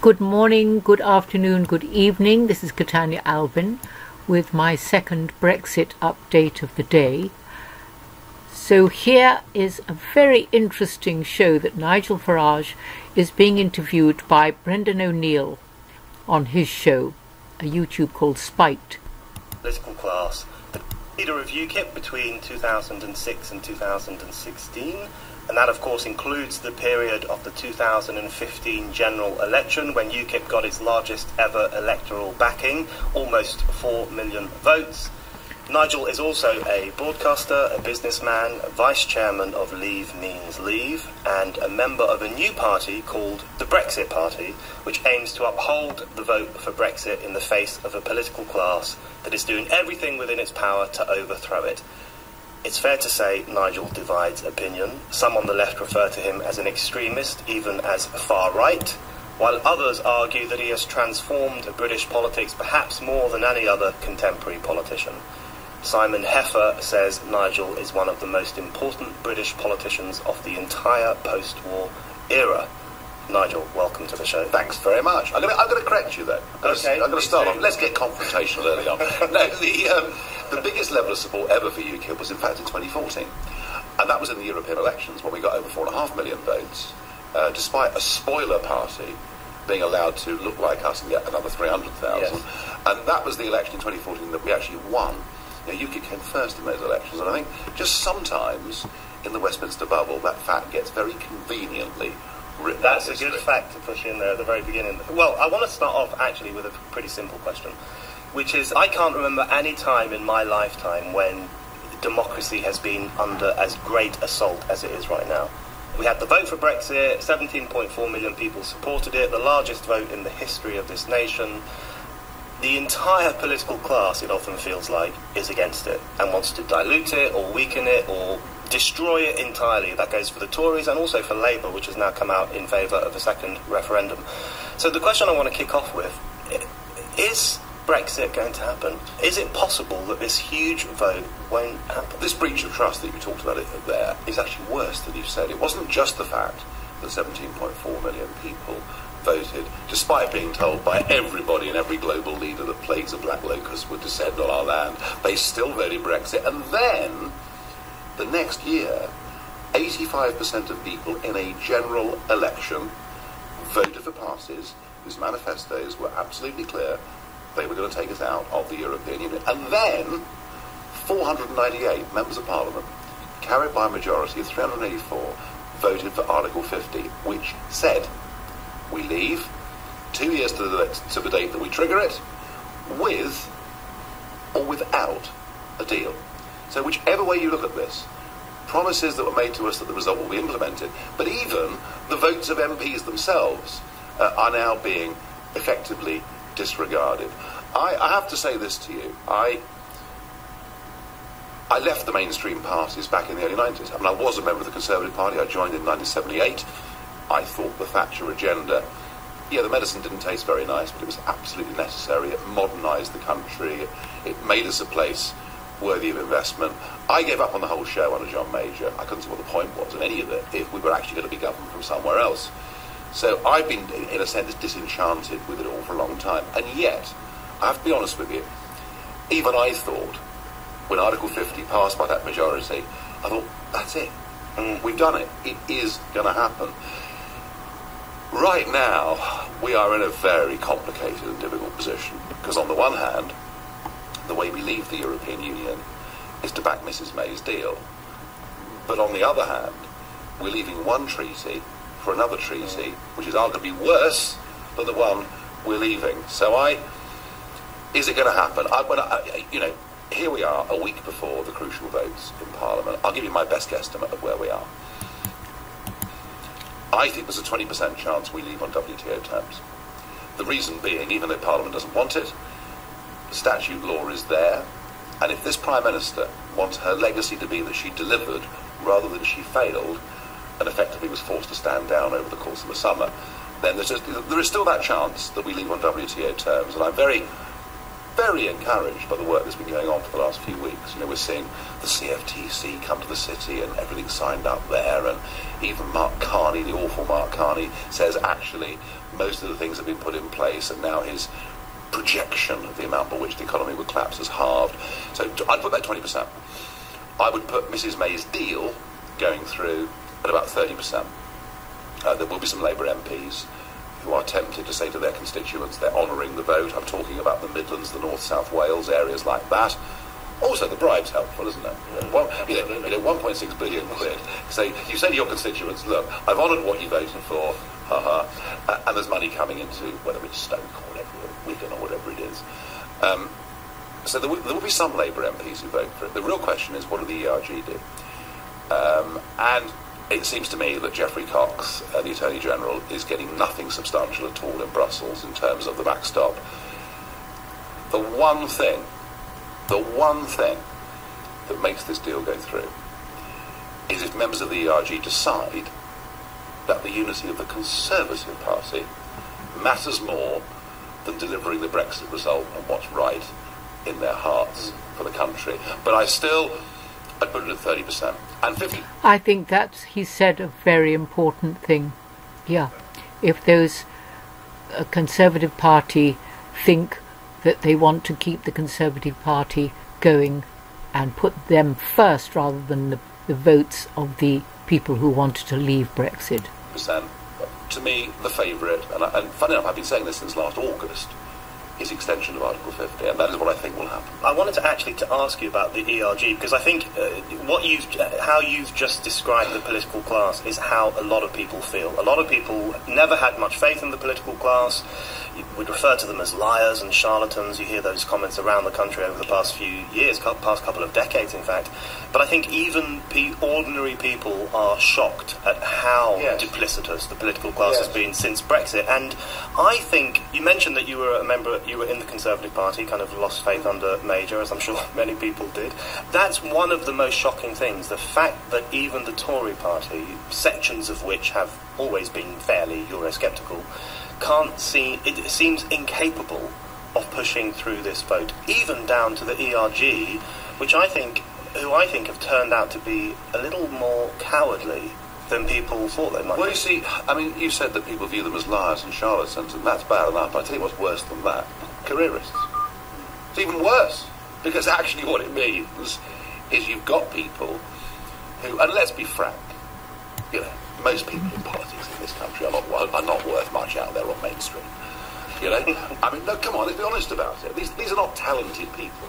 Good morning, good afternoon, good evening. This is Catania Alvin with my second Brexit update of the day. So here is a very interesting show that Nigel Farage is being interviewed by Brendan O'Neill on his show, a YouTube called Spiked. Political class. The leader of UKIP between 2006 and 2016, and that of course includes the period of the 2015 general election when UKIP got its largest ever electoral backing, almost 4 million votes. Nigel is also a broadcaster, a businessman, a vice chairman of Leave Means Leave, and a member of a new party called the Brexit Party, which aims to uphold the vote for Brexit in the face of a political class that is doing everything within its power to overthrow it. It's fair to say Nigel divides opinion. Some on the left refer to him as an extremist, even as far right, while others argue that he has transformed British politics perhaps more than any other contemporary politician. Simon Heffer says Nigel is one of the most important British politicians of the entire post-war era. Nigel, welcome to the show. Thanks very much. I'm going to correct you though. Okay. I'm going to start off. Let's get confrontational early on. No, the biggest level of support ever for UKIP was in fact in 2014, and that was in the European elections when we got over 4.5 million votes, despite a spoiler party being allowed to look like us and get another 300,000. Yes. And that was the election in 2014 that we actually won. UKIP came first in those elections, and I think just sometimes in the Westminster bubble that fact gets very conveniently written. That's a good fact to push in there at the very beginning. Well, I want to start off actually with a pretty simple question, which is I can't remember any time in my lifetime when democracy has been under as great assault as it is right now. We had the vote for Brexit, 17.4 million people supported it, the largest vote in the history of this nation. The entire political class, it often feels like, is against it and wants to dilute it or weaken it or destroy it entirely. That goes for the Tories and also for Labour, which has now come out in favour of a second referendum. So the question I want to kick off with, is Brexit going to happen? Is it possible that this huge vote won't happen? This breach of trust that you talked about it there is actually worse than you said. It wasn't just the fact that 17.4 million people voted, despite being told by everybody and every global leader that plagues of black locusts would descend on our land. They still voted Brexit, and then the next year 85% of people in a general election voted for parties whose manifestos were absolutely clear they were going to take us out of the European Union. And then 498 members of Parliament, carried by a majority of 384, voted for Article 50, which said we leave 2 years to the date that we trigger it, with or without a deal. So whichever way you look at this, promises that were made to us that the result will be implemented, but even the votes of MPs themselves are now being effectively disregarded. I have to say this to you. I left the mainstream parties back in the early 90s. I mean, I was a member of the Conservative Party. I joined in 1978. I thought the Thatcher agenda, the medicine didn't taste very nice, but it was absolutely necessary. It modernised the country. It made us a place worthy of investment. I gave up on the whole show under John Major. I couldn't see what the point was in any of it if we were actually going to be governed from somewhere else. So I've been, in a sense, disenchanted with it all for a long time. And yet, I have to be honest with you, even I thought, when Article 50 passed by that majority, I thought, that's it. We've done it. It is going to happen. Right now, we are in a very complicated and difficult position, because on the one hand, the way we leave the European Union is to back Mrs May's deal. But on the other hand, we're leaving one treaty for another treaty, which is arguably worse than the one we're leaving. So is it going to happen? Here we are, a week before the crucial votes in Parliament. I'll give you my best guesstimate of where we are. I think there's a 20% chance we leave on WTO terms. The reason being, even though Parliament doesn't want it, statute law is there, and if this Prime Minister wants her legacy to be that she delivered rather than she failed, and effectively was forced to stand down over the course of the summer, then there is still that chance that we leave on WTO terms, and I'm very, very encouraged by the work that's been going on for the last few weeks. We're seeing the CFTC come to the city and everything's signed up there, and even Mark Carney, the awful Mark Carney, says actually most of the things have been put in place, and now his projection of the amount by which the economy would collapse has halved. So I'd put that 20%. I would put Mrs May's deal going through at about 30%. There will be some Labour MPs who are tempted to say to their constituents they're honouring the vote. I'm talking about the Midlands, the North, South Wales, areas like that. Also, the bribe's helpful, isn't it? 1.6 billion quid. So you say to your constituents, look, I've honoured what you voted for, and there's money coming into, whether it's Stoke or whatever, Wigan or whatever it is. So there will be some Labour MPs who vote for it. The real question is, what do the ERG do? And it seems to me that Geoffrey Cox, the Attorney General, is getting nothing substantial at all in Brussels in terms of the backstop. The one thing that makes this deal go through is if members of the ERG decide that the unity of the Conservative Party matters more than delivering the Brexit result and what's right in their hearts for the country. But I'd put it at 30% and 50%. I think that's, he said, a very important thing. Yeah, if those Conservative Party think that they want to keep the Conservative Party going and put them first rather than the votes of the people who wanted to leave Brexit. To me, the favourite, and funny enough, I've been saying this since last August, is extension of Article 50, and that is what I think will happen. I wanted to ask you about the ERG, because I think how you've just described the political class is how a lot of people feel. A lot of people never had much faith in the political class. You would refer to them as liars and charlatans. You hear those comments around the country over the past few years, past couple of decades, in fact. But I think even ordinary people are shocked at how duplicitous the political class has been since Brexit. And I think, you mentioned that you were a member, you were in the Conservative Party, kind of lost faith under Major, as I'm sure many people did. That's one of the most shocking things, the fact that even the Tory party, sections of which have always been fairly Eurosceptical, it seems incapable of pushing through this vote, even down to the ERG, who I think have turned out to be a little more cowardly than people thought they might be. Well, you see, I mean, you said that people view them as liars and charlatans, and that's bad enough. I tell you what's worse than that: careerists. It's even worse, because actually what it means is you've got people who, and let's be frank, most people in politics in this country are not worth much out there on mainstream. I mean, no, come on, let's be honest about it. These are not talented people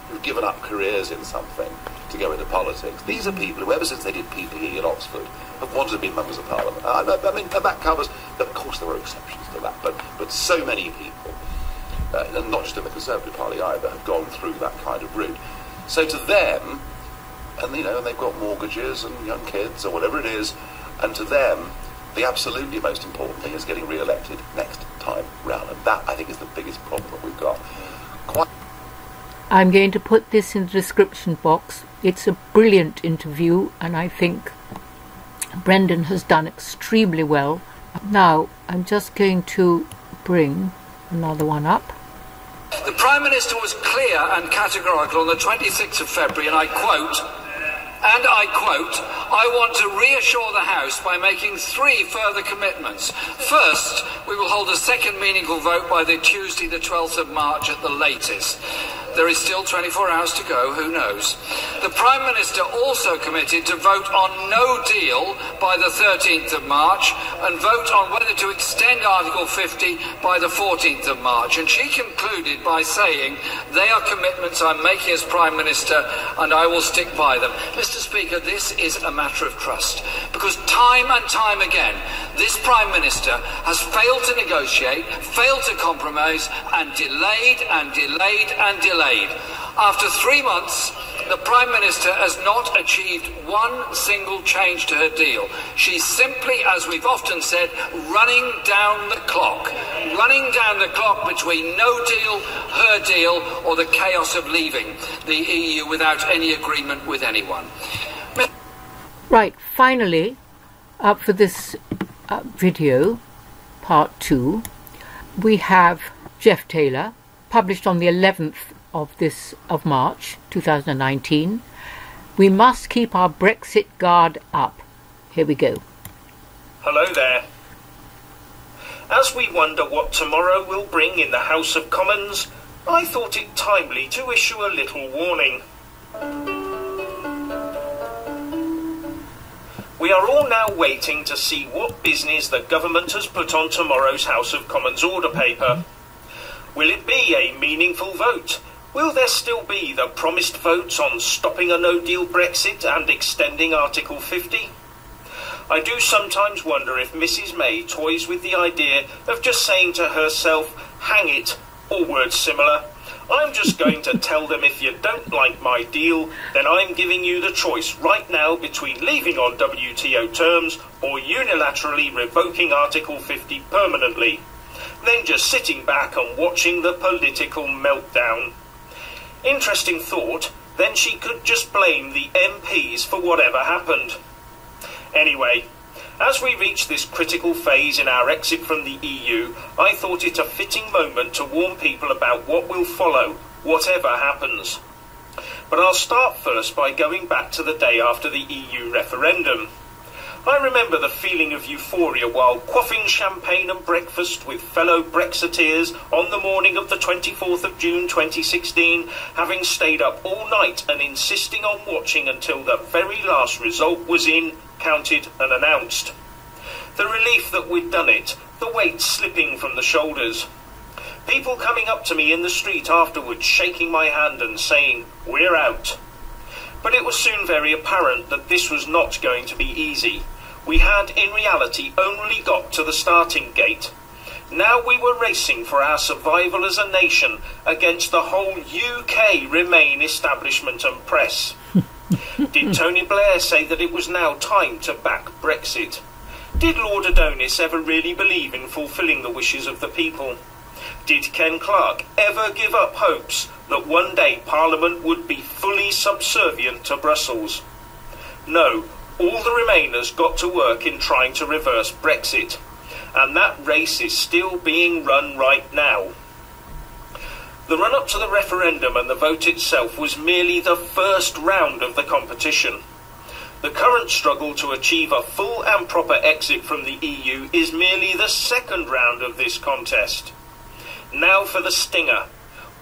who've given up careers in something to go into politics. These are people who, ever since they did PPE at Oxford, have wanted to be members of Parliament. I mean, that covers, of course there were exceptions to that, but so many people, and not just in the Conservative Party either, have gone through that kind of route. So to them, and they've got mortgages and young kids or whatever it is, and to them, the absolutely most important thing is getting re-elected next time round. And that, I think, is the biggest problem that we've got. I'm going to put this in the description box. It's a brilliant interview, and I think Brendan has done extremely well. Now, I'm just going to bring another one up. The Prime Minister was clear and categorical on the 26th of February, and I quote, I want to reassure the House by making 3 further commitments. First, we will hold a second meaningful vote by the Tuesday, the 12th of March at the latest. There is still 24 hours to go, who knows? The Prime Minister also committed to vote on no deal by the 13th of March and vote on whether to extend Article 50 by the 14th of March. And she concluded by saying, they are commitments I'm making as Prime Minister and I will stick by them. Mr. Speaker, this is a matter of trust, because time and time again, this Prime Minister has failed to negotiate, failed to compromise, and delayed and delayed and delayed. After 3 months, the Prime Minister has not achieved one single change to her deal. She's simply, as we've often said, running down the clock between no deal, her deal, or the chaos of leaving the EU without any agreement with anyone. Right, finally, for this video, part 2, we have Jeff Taylor, published on the 11th of March 2019. We must keep our Brexit guard up. Here we go. Hello there. As we wonder what tomorrow will bring in the House of Commons, I thought it timely to issue a little warning. We are all now waiting to see what business the government has put on tomorrow's House of Commons order paper. Will it be a meaningful vote? Will there still be the promised votes on stopping a no-deal Brexit and extending Article 50? I do sometimes wonder if Mrs May toys with the idea of just saying to herself, hang it, or words similar. I'm just going to tell them if you don't like my deal, then I'm giving you the choice right now between leaving on WTO terms or unilaterally revoking Article 50 permanently. Then just sitting back and watching the political meltdown. Interesting thought, then she could just blame the MPs for whatever happened. Anyway, as we reach this critical phase in our exit from the EU, I thought it a fitting moment to warn people about what will follow, whatever happens. But I'll start first by going back to the day after the EU referendum. I remember the feeling of euphoria while quaffing champagne and breakfast with fellow Brexiteers on the morning of the 24th of June 2016, having stayed up all night and insisting on watching until the very last result was in, counted and announced. The relief that we'd done it, the weight slipping from the shoulders. People coming up to me in the street afterwards, shaking my hand and saying, "We're out." But it was soon very apparent that this was not going to be easy. We had, in reality, only got to the starting gate. Now we were racing for our survival as a nation against the whole UK Remain establishment and press. Did Tony Blair say that it was now time to back Brexit? Did Lord Adonis ever really believe in fulfilling the wishes of the people? Did Ken Clarke ever give up hopes that one day Parliament would be fully subservient to Brussels? No, all the Remainers got to work in trying to reverse Brexit, and that race is still being run right now. The run-up to the referendum and the vote itself was merely the first round of the competition. The current struggle to achieve a full and proper exit from the EU is merely the second round of this contest. Now for the stinger.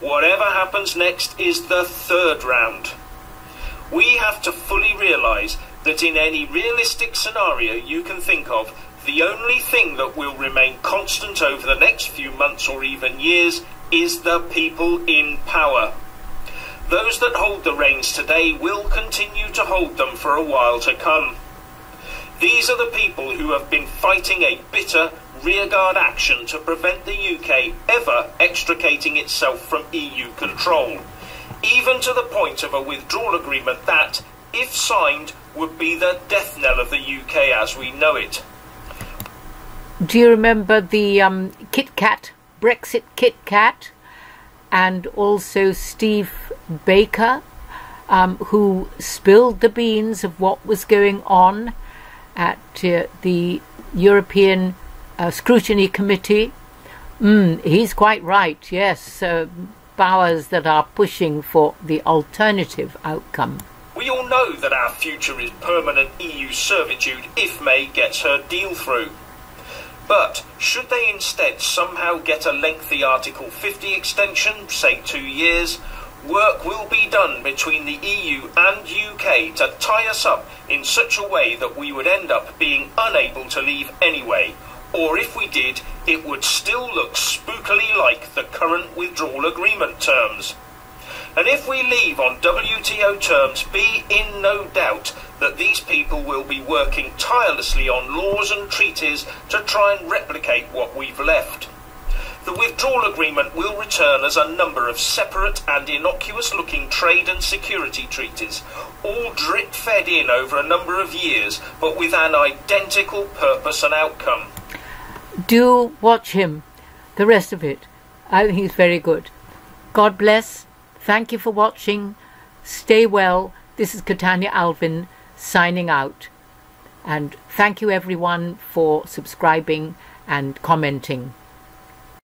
Whatever happens next is the third round. We have to fully realise that in any realistic scenario you can think of, the only thing that will remain constant over the next few months or even years is the people in power. Those that hold the reins today will continue to hold them for a while to come. These are the people who have been fighting a bitter rearguard action to prevent the UK ever extricating itself from EU control, even to the point of a withdrawal agreement that, if signed, would be the death knell of the UK as we know it. Do you remember the Kit Kat, Brexit Kit Kat, and also Steve Baker, who spilled the beans of what was going on at the European Scrutiny Committee? He's quite right, yes. Powers that are pushing for the alternative outcome. We all know that our future is permanent EU servitude if May gets her deal through. But should they instead somehow get a lengthy Article 50 extension, say 2 years, work will be done between the EU and UK to tie us up in such a way that we would end up being unable to leave anyway. Or if we did, it would still look spookily like the current withdrawal agreement terms. And if we leave on WTO terms, be in no doubt that these people will be working tirelessly on laws and treaties to try and replicate what we've left. The withdrawal agreement will return as a number of separate and innocuous-looking trade and security treaties, all drip-fed in over a number of years, but with an identical purpose and outcome. Do watch him, the rest of it. I think he's very good. God bless. Thank you for watching. Stay well. This is Catania Alvin signing out. And thank you everyone for subscribing and commenting.